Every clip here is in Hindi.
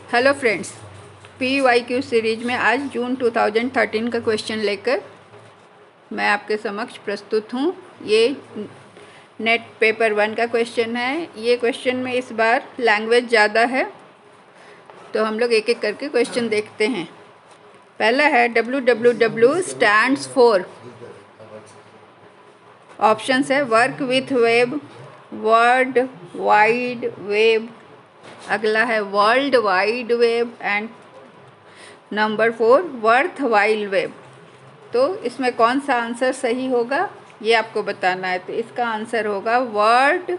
हेलो फ्रेंड्स, PYQ सीरीज में आज जून 2013 का क्वेश्चन लेकर मैं आपके समक्ष प्रस्तुत हूँ। ये नेट पेपर 1 का क्वेश्चन है। ये क्वेश्चन में इस बार लैंग्वेज ज़्यादा है, तो हम लोग एक एक करके क्वेश्चन देखते हैं। पहला है WWW स्टैंड्स फॉर। ऑप्शंस है work with web, world wide web, अगला है world wide web and number 4 worth while web. तो इसमें कौन सा आंसर सही होगा ये आपको बताना है। तो इसका आंसर होगा world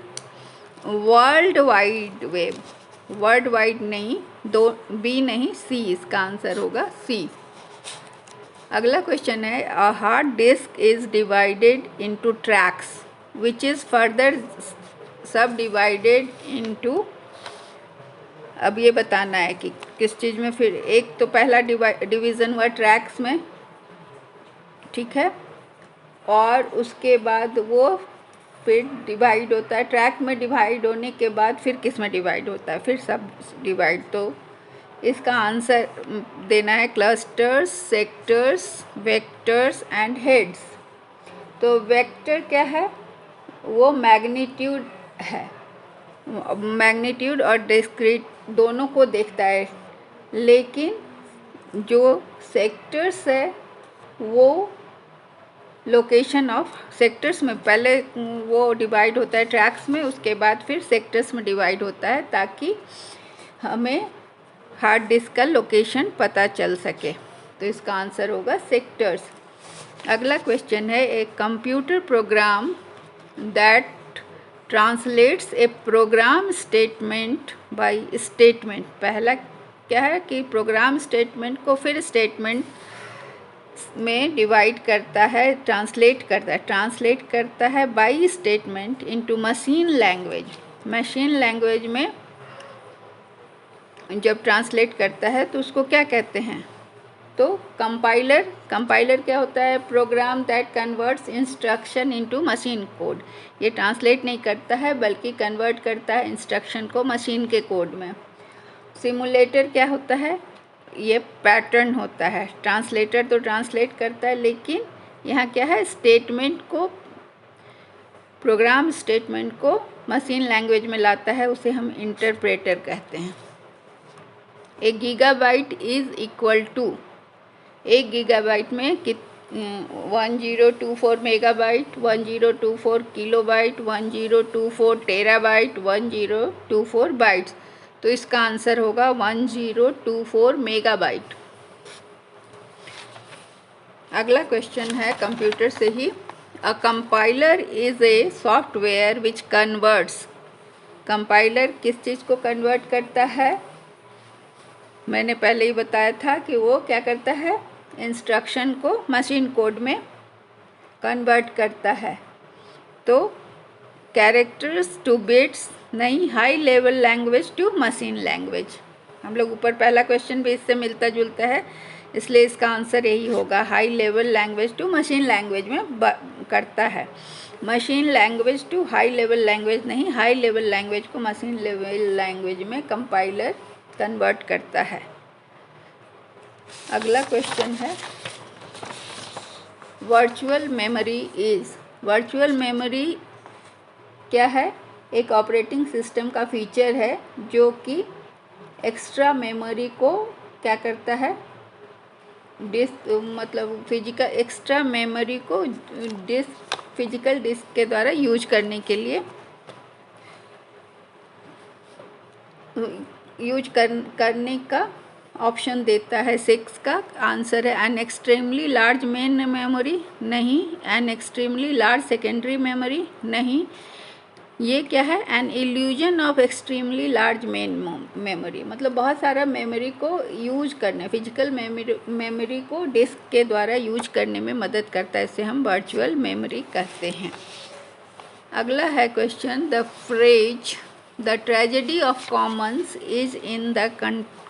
wide web. World wide नहीं, दो बी नहीं, सी इसका आंसर होगा सी। अगला क्वेश्चन है a hard disk is divided into tracks which is further सब डिवाइडेड इनटू। अब ये बताना है कि किस चीज़ में। फिर एक तो पहला डिवीज़न हुआ ट्रैक्स में, ठीक है, और उसके बाद वो फिर डिवाइड होता है। ट्रैक में डिवाइड होने के बाद फिर किस में डिवाइड होता है, फिर सब डिवाइड। तो इसका आंसर देना है clusters, sectors, vectors and heads. तो वेक्टर क्या है, वो मैग्नीट्यूड है। मैग्नीट्यूड और डिस्क्रीट दोनों को देखता है, लेकिन जो सेक्टर्स है वो लोकेशन ऑफ सेक्टर्स में पहले वो डिवाइड होता है ट्रैक्स में, उसके बाद फिर सेक्टर्स में डिवाइड होता है ताकि हमें हार्ड डिस्क का लोकेशन पता चल सके। तो इसका आंसर होगा सेक्टर्स। अगला क्वेश्चन है a computer program that translates A program statement by statement. पहला क्या है कि प्रोग्राम स्टेटमेंट को फिर स्टेटमेंट में डिवाइड करता है, ट्रांसलेट करता है by statement into machine language. Machine language में जब ट्रांसलेट करता है तो उसको क्या कहते हैं, तो कंपाइलर क्या होता है, program that converts instruction into machine code. ये ट्रांसलेट नहीं करता है बल्कि कन्वर्ट करता है इंस्ट्रक्शन को मशीन के कोड में। सिमुलेटर क्या होता है, ये पैटर्न होता है। ट्रांसलेटर तो ट्रांसलेट करता है, लेकिन यहाँ क्या है, स्टेटमेंट को, प्रोग्राम स्टेटमेंट को मशीन लैंग्वेज में लाता है, उसे हम इंटरप्रेटर कहते हैं। A gigabyte is equal to, 1 gigabyte में 1024 मेगाबाइट, 1024 किलोबाइट, 1024 टेराबाइट, 1024 बाइट्स। तो इसका आंसर होगा 1024 मेगाबाइट। अगला क्वेश्चन है कंप्यूटर से ही। A compiler is a software which converts. Compiler किस चीज़ को कन्वर्ट करता है, मैंने पहले ही बताया था कि वो क्या करता है, इंस्ट्रक्शन को मशीन कोड में कन्वर्ट करता है। तो कैरेक्टर्स टू बिट्स नहीं, high level language to machine language. हम लोग ऊपर पहला क्वेश्चन भी इससे मिलता जुलता है, इसलिए इसका आंसर यही होगा, high level language to machine language में करता है। Machine language to high level language नहीं, हाई लेवल लैंग्वेज को मशीन लेवल लैंग्वेज में कंपाइलर कन्वर्ट करता है। अगला क्वेश्चन है virtual memory is. Virtual memory क्या है, एक ऑपरेटिंग सिस्टम का फीचर है जो कि एक्स्ट्रा मेमोरी को क्या करता है, डिस्क मतलब फिजिकल एक्स्ट्रा मेमोरी को फिजिकल डिस्क के द्वारा यूज करने के लिए करने का ऑप्शन देता है। 6 का आंसर है an extremely large main memory नहीं, an extremely large secondary memory नहीं। ये क्या है, an illusion of extremely large main memory, मतलब बहुत सारा मेमोरी को यूज करने, फिजिकल मेमोरी को डिस्क के द्वारा यूज करने में मदद करता है, इसे हम वर्चुअल मेमोरी कहते हैं। अगला है question the phrase the tragedy of Commons is in the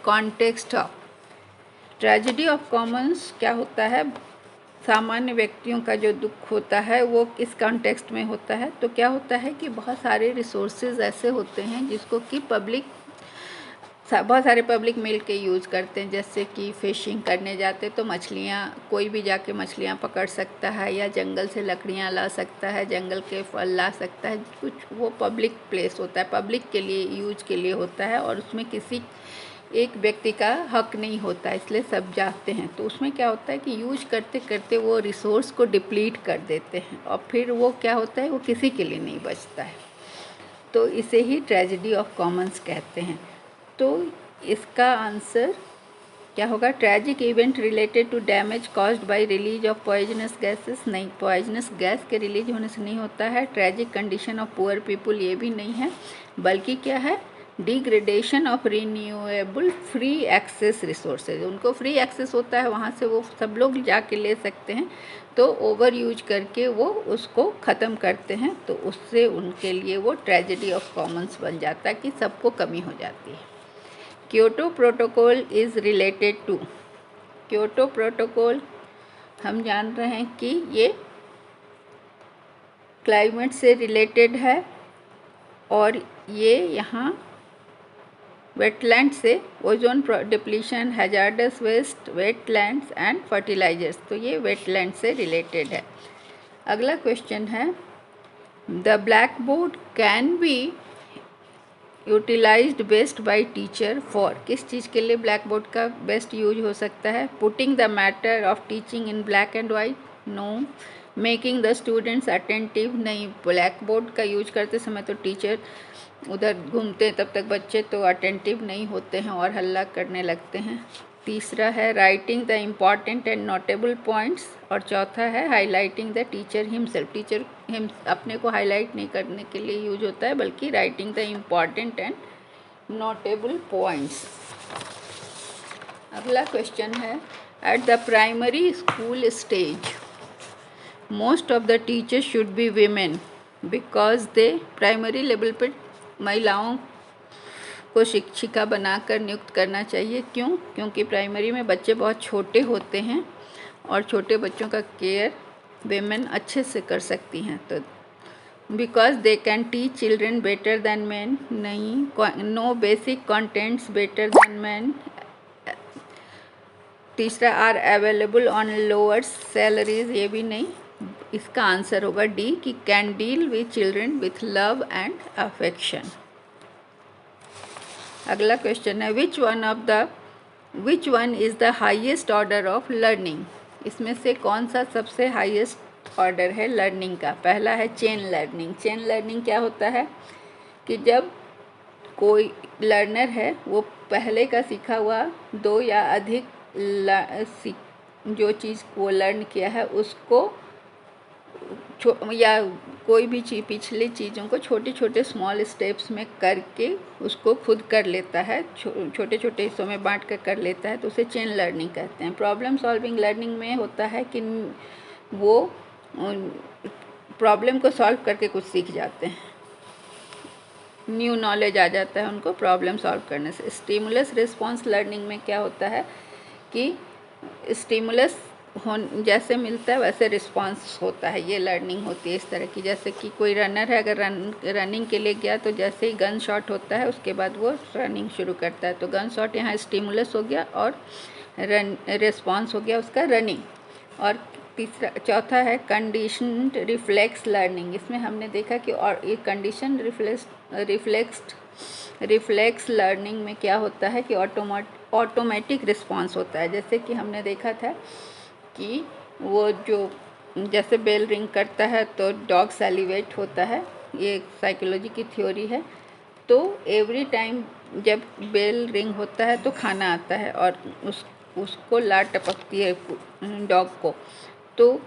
context of. Tragedy of Commons क्या होता है, सामान्य व्यक्तियों का जो दुख होता है वो किस कॉन्टेक्स्ट में होता है। तो क्या होता है कि बहुत सारे रिसोर्सेज ऐसे होते हैं जिसको कि पब्लिक बहुत सारे पब्लिक मिल के यूज़ करते हैं, जैसे कि फ़िशिंग करने जाते तो मछलियाँ, कोई भी जाके मछलियाँ पकड़ सकता है, या जंगल से लकड़ियाँ ला सकता है, जंगल के फल ला सकता है, कुछ वो पब्लिक प्लेस होता है, पब्लिक के लिए यूज के लिए होता है, और उसमें किसी एक व्यक्ति का हक नहीं होता, इसलिए सब जाते हैं। तो उसमें क्या होता है कि यूज करते करते वो रिसोर्स को डिप्लीट कर देते हैं, और फिर वो क्या होता है, वो किसी के लिए नहीं बचता है। तो इसे ही ट्रेजेडी ऑफ कॉमन्स कहते हैं। तो इसका आंसर क्या होगा? Tragic event related to damage caused by release of poisonous gases. नहीं, पॉइजनस गैस के रिलीज होने से नहीं होता है। Tragic condition of poor people, ये भी नहीं है, बल्कि क्या है? Degradation of renewable free access resources. उनको फ्री एक्सेस होता है, वहाँ से वो सब लोग जाके ले सकते हैं, तो ओवर यूज करके वो उसको ख़त्म करते हैं, तो उससे उनके लिए वो ट्रेजेडी ऑफ कॉमन्स बन जाता है कि सबको कमी हो जाती है। Kyoto protocol is related to. Kyoto protocol हम जान रहे हैं कि ये क्लाइमेट से रिलेटेड है, और ये यहाँ वेटलैंड से ozone depletion, hazardous waste, wetlands and fertilizers, तो ये वेटलैंड से रिलेटेड है। अगला क्वेश्चन है, the blackboard can be utilized best by teacher for. किस चीज़ के लिए ब्लैक बोर्ड का बेस्ट यूज हो सकता है? Putting the matter of teaching in black and white, no. Making the students attentive, नहीं, ब्लैक बोर्ड का यूज करते समय तो टीचर उधर घूमते हैं, तब तक बच्चे तो अटेंटिव नहीं होते हैं और हल्ला करने लगते हैं। तीसरा है writing the important and notable points, और चौथा है highlighting the teacher himself. Teacher him अपने को हाईलाइट नहीं करने के लिए यूज होता है, बल्कि writing the important and notable points. अगला क्वेश्चन है, at the primary school stage most of the teachers should be women because they. Primary level पर महिलाओं को शिक्षिका बनाकर नियुक्त करना चाहिए, क्यों? क्योंकि प्राइमरी में बच्चे बहुत छोटे होते हैं, और छोटे बच्चों का केयर वेमेन अच्छे से कर सकती हैं। तो because they can teach children better than man, नहीं। No basic contents better than man. तीसरा, are available on lower salaries, ये भी नहीं। इसका आंसर होगा डी, कि can deal with children with love and affection. अगला क्वेश्चन है, which one is the highest order of learning. इसमें से कौन सा सबसे हाईएस्ट ऑर्डर है लर्निंग का? पहला है चेन लर्निंग। चेन लर्निंग क्या होता है कि जब कोई लर्नर है, वो पहले का सीखा हुआ 2 या अधिक जो चीज़ वो लर्न किया है उसको या कोई भी पिछली चीज़ों को छोटे छोटे स्मॉल स्टेप्स में करके उसको खुद कर लेता है, छोटे छोटे हिस्सों में बांट कर लेता है, तो उसे चेन लर्निंग कहते हैं। प्रॉब्लम सॉल्विंग लर्निंग में होता है कि वो प्रॉब्लम को सॉल्व करके कुछ सीख जाते हैं, न्यू नॉलेज आ जाता है उनको प्रॉब्लम सॉल्व करने से। स्टिमुलस रिस्पॉन्स लर्निंग में क्या होता है कि स्टिमुलस जैसे मिलता है वैसे रिस्पांस होता है, ये लर्निंग होती है इस तरह की। जैसे कि कोई रनर है, अगर रनिंग के लिए गया तो जैसे ही गन शॉट होता है उसके बाद वो रनिंग शुरू करता है, तो गन शॉट यहाँ स्टिमुलस हो गया और रिस्पांस हो गया उसका रनिंग। और चौथा है कंडीशनड रिफ्लेक्स लर्निंग। इसमें हमने देखा कि और ये कंडीशन रिफ्लेक्स लर्निंग में क्या होता है कि ऑटोमेटिक रिस्पांस होता है। जैसे कि हमने देखा था कि वो जो जैसे बेल रिंग करता है तो डॉग सैलिवेट होता है, ये साइकोलॉजी की थ्योरी है। तो एवरी टाइम जब बेल रिंग होता है तो खाना आता है और उसको लार टपकती है डॉग को, तो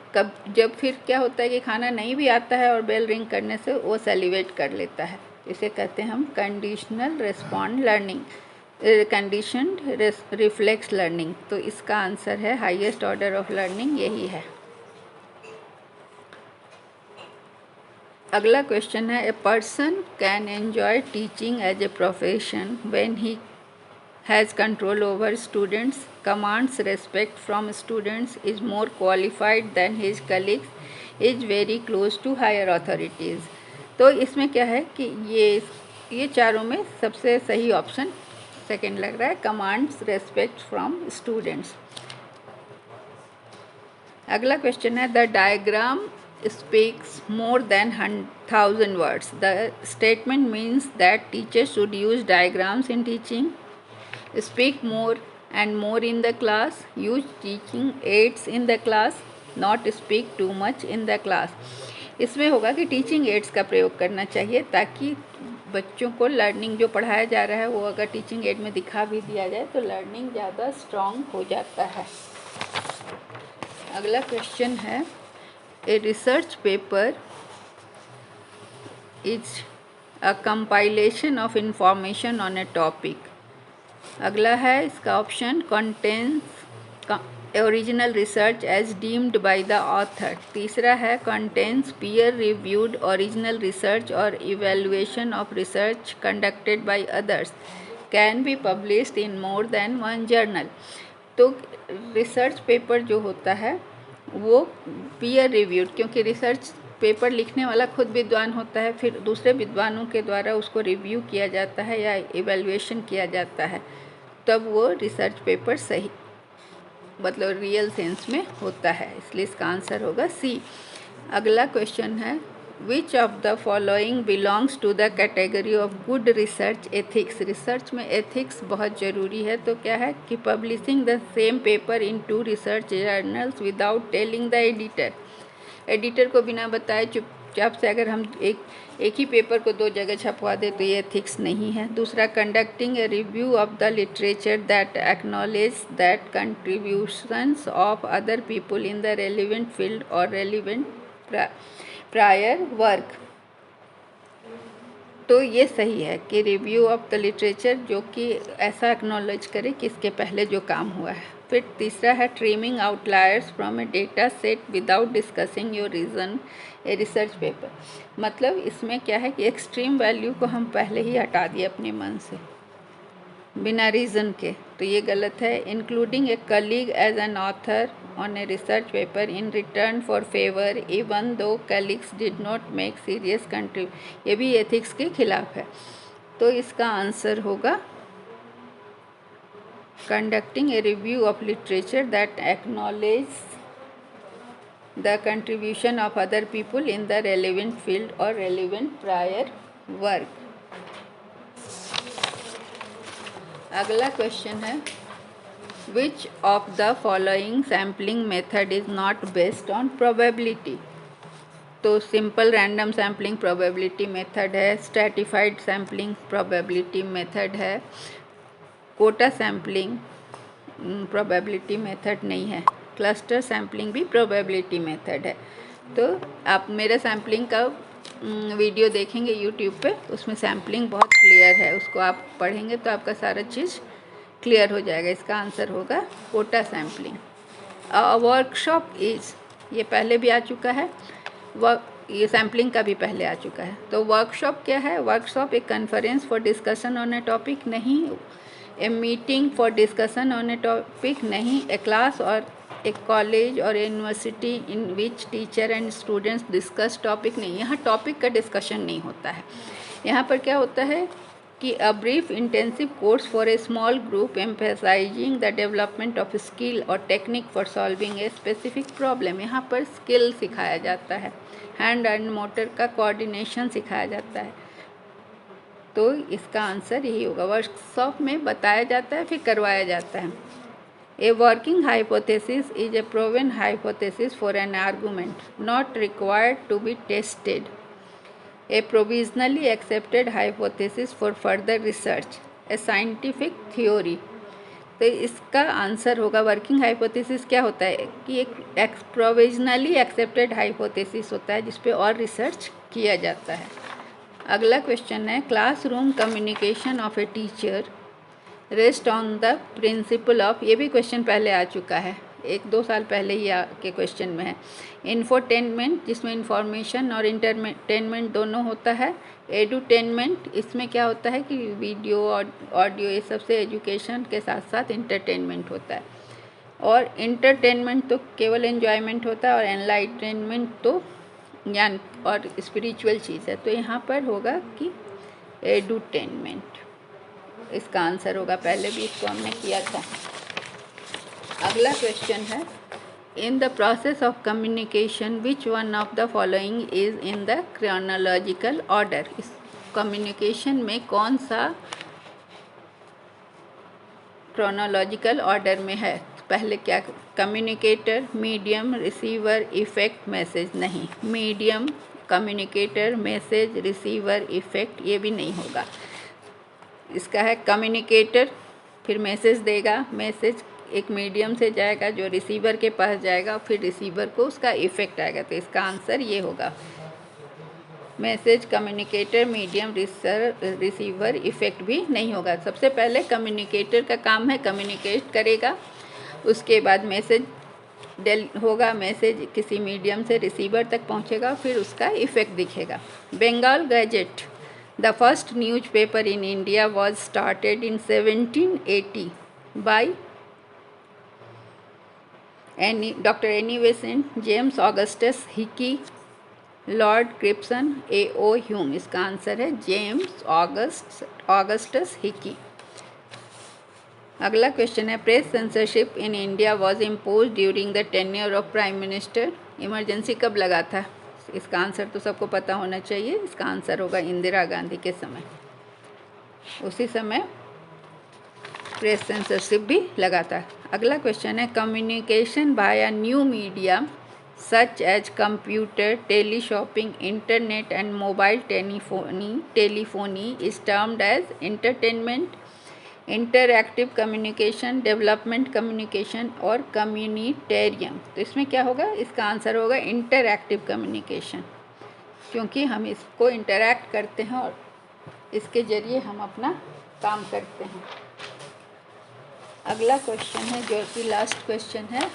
जब फिर क्या होता है कि खाना नहीं भी आता है और बेल रिंग करने से वो सैलिवेट कर लेता है। इसे कहते हैं हम conditional respond learning, conditioned reflex learning. तो इसका आंसर है हाईएस्ट ऑर्डर ऑफ लर्निंग यही है। अगला क्वेश्चन है, a person can enjoy teaching as a profession when he has control over students, commands respect from students, is more qualified than his colleagues, is very close to higher authorities. तो इसमें क्या है कि ये चारों में सबसे सही ऑप्शन सेकेंड लग रहा है, कमांड्स रेस्पेक्ट फ्रॉम स्टूडेंट्स। अगला क्वेश्चन है, the diagram speaks more than 1000 words. The statement means that teachers should use diagrams in teaching, speak more and more in the class, use teaching aids in the class, not speak too much in the class। इसमें होगा कि टीचिंग एड्स का प्रयोग करना चाहिए ताकि बच्चों को लर्निंग जो पढ़ाया जा रहा है वो अगर टीचिंग एड में दिखा भी दिया जाए तो लर्निंग ज़्यादा स्ट्रॉन्ग हो जाता है। अगला क्वेश्चन है, a research paper is a compilation of information on a topic. अगला है इसका option, contains original research as deemed by the author. तीसरा है, contains peer reviewed original research और evaluation of research conducted by others, can be published in more than one journal. तो रिसर्च पेपर जो होता है वो पीयर रिव्यूड, क्योंकि रिसर्च पेपर लिखने वाला खुद विद्वान होता है, फिर दूसरे विद्वानों के द्वारा उसको रिव्यू किया जाता है या इवेल्युएशन किया जाता है, तब वो रिसर्च पेपर सही मतलब रियल सेंस में होता है, इसलिए इसका आंसर होगा सी। अगला क्वेश्चन है, which of the following belongs to the category of good research ethics. Research में एथिक्स बहुत ज़रूरी है, तो क्या है कि publishing the same paper in 2 research journals without telling the editor. Editor को बिना बताए चुपचाप से अगर हम एक ही पेपर को 2 जगह छपवा दे तो ये एथिक्स नहीं है। दूसरा, conducting a review of the literature that acknowledge that contributions of other people in the relevant field और रेलिवेंट प्रायर वर्क। तो ये सही है कि रिव्यू ऑफ द लिटरेचर जो कि ऐसा एक्नॉलेज करे कि इसके पहले जो काम हुआ है। फिर तीसरा है, trimming outliers from A data set without discussing your reason A research paper. मतलब इसमें क्या है कि एक्सट्रीम वैल्यू को हम पहले ही हटा दिए अपने मन से बिना रीज़न के, तो ये गलत है। Including a colleague as an author on a research paper in return for favour even though colleagues did not make serious contribution, ये भी एथिक्स के खिलाफ है। तो इसका आंसर होगा conducting a review of literature that acknowledges the contribution of other people in the relevant field or relevant prior work। अगला क्वेश्चन है, which of the following sampling method is not based on probability। तो simple random sampling probability method है, स्ट्रैटिफाइड सैम्पलिंग प्रोबेबिलिटी मेथड है, कोटा सैम्पलिंग प्रोबेबिलिटी मेथड नहीं है, क्लस्टर सैम्पलिंग भी प्रोबेबिलिटी मेथड है। तो आप मेरा सैम्पलिंग का वीडियो देखेंगे यूट्यूब पे, उसमें सैम्पलिंग बहुत क्लियर है, उसको आप पढ़ेंगे तो आपका सारा चीज़ क्लियर हो जाएगा। इसका आंसर होगा कोटा सैम्पलिंग। वर्कशॉप इज, ये पहले भी आ चुका है, ये सैम्पलिंग का भी पहले आ चुका है। तो वर्कशॉप क्या है? वर्कशॉप एक conference for discussion on a topic नहीं, a meeting for discussion on a topic नहीं, ए क्लास और ए कॉलेज और university in which teacher and students discuss topic नहीं। यहाँ टॉपिक का डिस्कशन नहीं होता है। यहाँ पर क्या होता है कि a brief intensive course for a small group emphasising the development of skill और technique for solving a specific problem. यहाँ पर स्किल सिखाया जाता है, हैंड एंड मोटर का कोऑर्डिनेशन सिखाया जाता है। तो इसका आंसर यही होगा। वर्कशॉप में बताया जाता है, फिर करवाया जाता है। A working hypothesis is a proven hypothesis for an argument not required to be tested, a provisionally accepted hypothesis for further research, a scientific theory. तो इसका आंसर होगा, वर्किंग हाइपोथेसिस क्या होता है कि एक प्रोविजनली एक्सेप्टेड हाइपोथेसिस होता है जिस पे और रिसर्च किया जाता है। अगला क्वेश्चन है, classroom communication of a teacher rest on the principle of, ये भी क्वेश्चन पहले आ चुका है, 1-2 साल पहले ही के क्वेश्चन में है। इन्फोटेनमेंट, जिसमें इंफॉर्मेशन और इंटरटेनमेंट दोनों होता है। एडुटेनमेंट, इसमें क्या होता है कि वीडियो और ऑडियो ये सबसे एजुकेशन के साथ साथ इंटरटेनमेंट होता है। और इंटरटेनमेंट तो केवल एन्जॉयमेंट होता है और एनलाइटनमेंट तो ज्ञान और स्पिरिचुअल चीज़ है। तो यहाँ पर होगा कि एडुटेनमेंट। इसका आंसर होगा, पहले भी इसको हमने किया था। अगला क्वेश्चन है, in the process of communication which one of the following is in the chronological order. इस कम्युनिकेशन में कौन सा क्रोनोलॉजिकल ऑर्डर में है? पहले क्या, communicator, medium, receiver, effect, message. नहीं, medium, communicator, message, receiver, effect, ये भी नहीं होगा। इसका है कम्युनिकेटर, फिर मैसेज देगा, मैसेज एक मीडियम से जाएगा जो रिसीवर के पास जाएगा, फिर रिसीवर को उसका इफेक्ट आएगा। तो इसका आंसर ये होगा, message, communicator, medium, receiver, effect भी नहीं होगा। सबसे पहले कम्युनिकेटर का काम है कम्युनिकेट करेगा, उसके बाद मैसेज होगा, मैसेज किसी मीडियम से रिसीवर तक पहुंचेगा, फिर उसका इफेक्ट दिखेगा। Bengal gazette, the first newspaper in India was started in 1780 by doctor Annie Besant, James Augustus Hicky, lord Cripson, A.O. Hume. इसका आंसर है जेम्स ऑगस्टस हिकी। अगला क्वेश्चन है, press censorship in India was impose during the tenure of prime minister. Emergency कब लगा था? इसका आंसर तो सबको पता होना चाहिए। इसका आंसर होगा इंदिरा गांधी के समय, उसी समय प्रेस सेंसरशिप भी लगा था। अगला क्वेश्चन है, communication via new media such as computer, teleshopping, internet and mobile telephony is termed as entertainment, interactive communication, development communication और communitarian। तो इसमें क्या होगा? इसका आंसर होगा interactive communication, क्योंकि हम इसको इंटरैक्ट करते हैं और इसके ज़रिए हम अपना काम करते हैं। अगला क्वेश्चन है जो कि लास्ट क्वेश्चन है,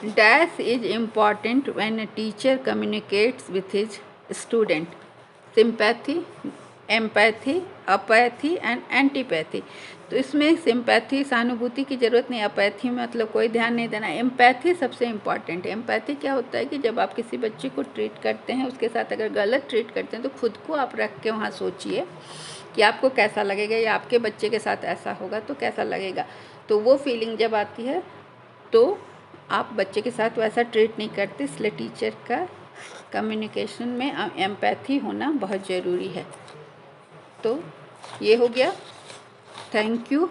dash is important when a teacher communicates with his student. Sympathy, empathy, apathy and antipathy. तो इसमें सिंपैथी, सहानुभूति की ज़रूरत नहीं, अपैथी में मतलब कोई ध्यान नहीं देना, एम्पैथी सबसे इम्पॉर्टेंट है। एम्पैथी क्या होता है कि जब आप किसी बच्चे को ट्रीट करते हैं, उसके साथ अगर गलत ट्रीट करते हैं तो खुद को आप रख के वहाँ सोचिए कि आपको कैसा लगेगा, या आपके बच्चे के साथ ऐसा होगा तो कैसा लगेगा। तो वो फीलिंग जब आती है तो आप बच्चे के साथ वैसा ट्रीट नहीं करते, इसलिए टीचर का कम्युनिकेशन में एम्पैथी होना बहुत ज़रूरी है। तो ये हो गया, थैंक यू।